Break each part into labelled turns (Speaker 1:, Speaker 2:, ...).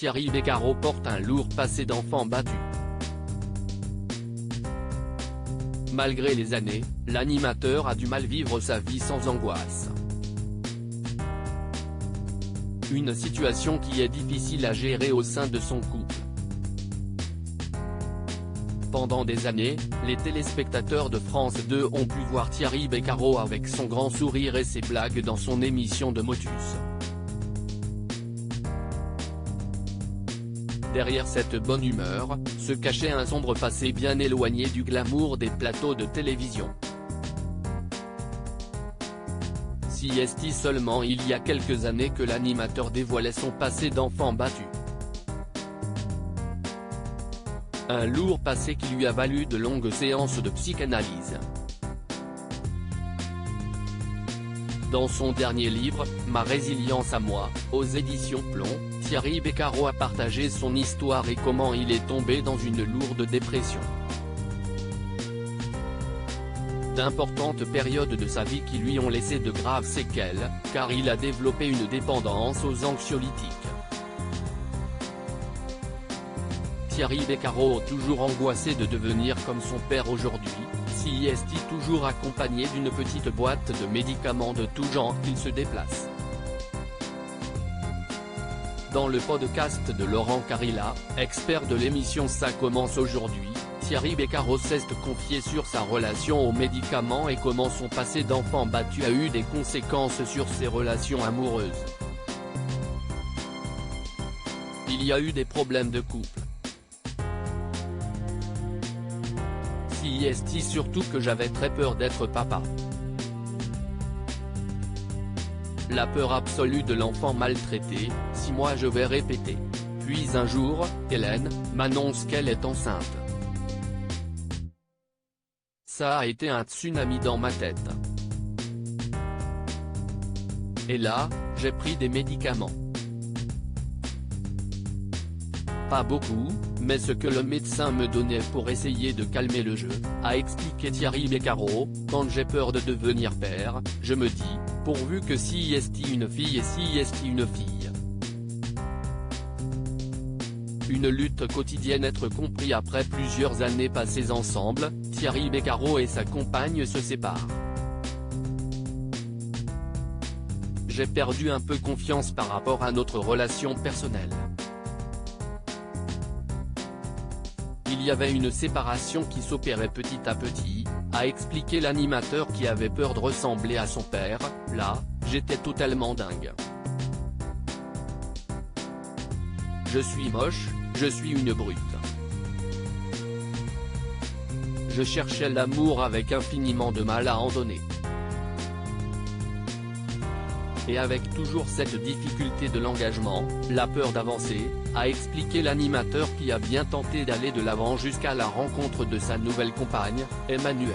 Speaker 1: Thierry Beccaro porte un lourd passé d'enfant battu. Malgré les années, l'animateur a du mal vivre sa vie sans angoisse. Une situation qui est difficile à gérer au sein de son couple. Pendant des années, les téléspectateurs de France 2 ont pu voir Thierry Beccaro avec son grand sourire et ses blagues dans son émission de Motus. Derrière cette bonne humeur, se cachait un sombre passé bien éloigné du glamour des plateaux de télévision. Si est seulement il y a quelques années que l'animateur dévoilait son passé d'enfant battu. Un lourd passé qui lui a valu de longues séances de psychanalyse. Dans son dernier livre, Ma résilience à moi, aux éditions Plomb, Thierry Beccaro a partagé son histoire et comment il est tombé dans une lourde dépression. D'importantes périodes de sa vie qui lui ont laissé de graves séquelles, car il a développé une dépendance aux anxiolytiques. Thierry Beccaro, toujours angoissé de devenir comme son père aujourd'hui, s'y est toujours accompagné d'une petite boîte de médicaments de tout genre qu'il se déplace. Dans le podcast de Laurent Carilla, expert de l'émission Ça commence aujourd'hui, Thierry Beccaro s'est confié sur sa relation aux médicaments et comment son passé d'enfant battu a eu des conséquences sur ses relations amoureuses. Il y a eu des problèmes de couple. Si est surtout que j'avais très peur d'être papa. La peur absolue de l'enfant maltraité, si moi je vais répéter. Puis un jour, Hélène m'annonce qu'elle est enceinte. Ça a été un tsunami dans ma tête. Et là, j'ai pris des médicaments. Pas beaucoup, mais ce que le médecin me donnait pour essayer de calmer le jeu, a expliqué Thierry Beccaro. Quand j'ai peur de devenir père, je me dis, pourvu que si est une fille et si est une fille. Une lutte quotidienne être compris après plusieurs années passées ensemble, Thierry Beccaro et sa compagne se séparent. J'ai perdu un peu confiance par rapport à notre relation personnelle. Il y avait une séparation qui s'opérait petit à petit, a expliqué l'animateur qui avait peur de ressembler à son père. Là, j'étais totalement dingue. Je suis moche, je suis une brute. Je cherchais l'amour avec infiniment de mal à en donner. Et avec toujours cette difficulté de l'engagement, la peur d'avancer, a expliqué l'animateur qui a bien tenté d'aller de l'avant jusqu'à la rencontre de sa nouvelle compagne, Emmanuelle.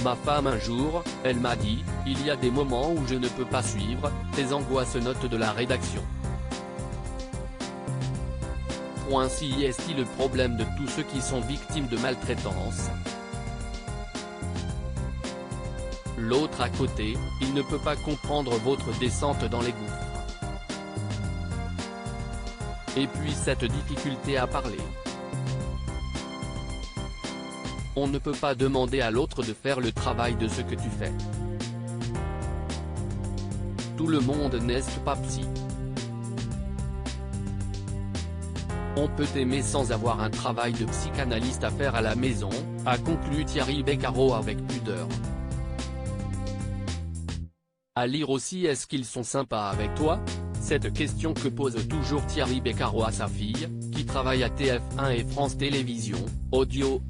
Speaker 1: Ma femme un jour, elle m'a dit, il y a des moments où je ne peux pas suivre tes angoisses. Note de la rédaction. Si est le problème de tous ceux qui sont victimes de maltraitance. L'autre à côté, il ne peut pas comprendre votre descente dans les gouffres. Et puis cette difficulté à parler. On ne peut pas demander à l'autre de faire le travail de ce que tu fais. Tout le monde n'est pas psy. On peut aimer sans avoir un travail de psychanalyste à faire à la maison, a conclu Thierry Beccaro avec pudeur. À lire aussi. Est-ce qu'ils sont sympas avec toi? Cette question que pose toujours Thierry Beccaro à sa fille, qui travaille à TF1 et France Télévisions, Audio.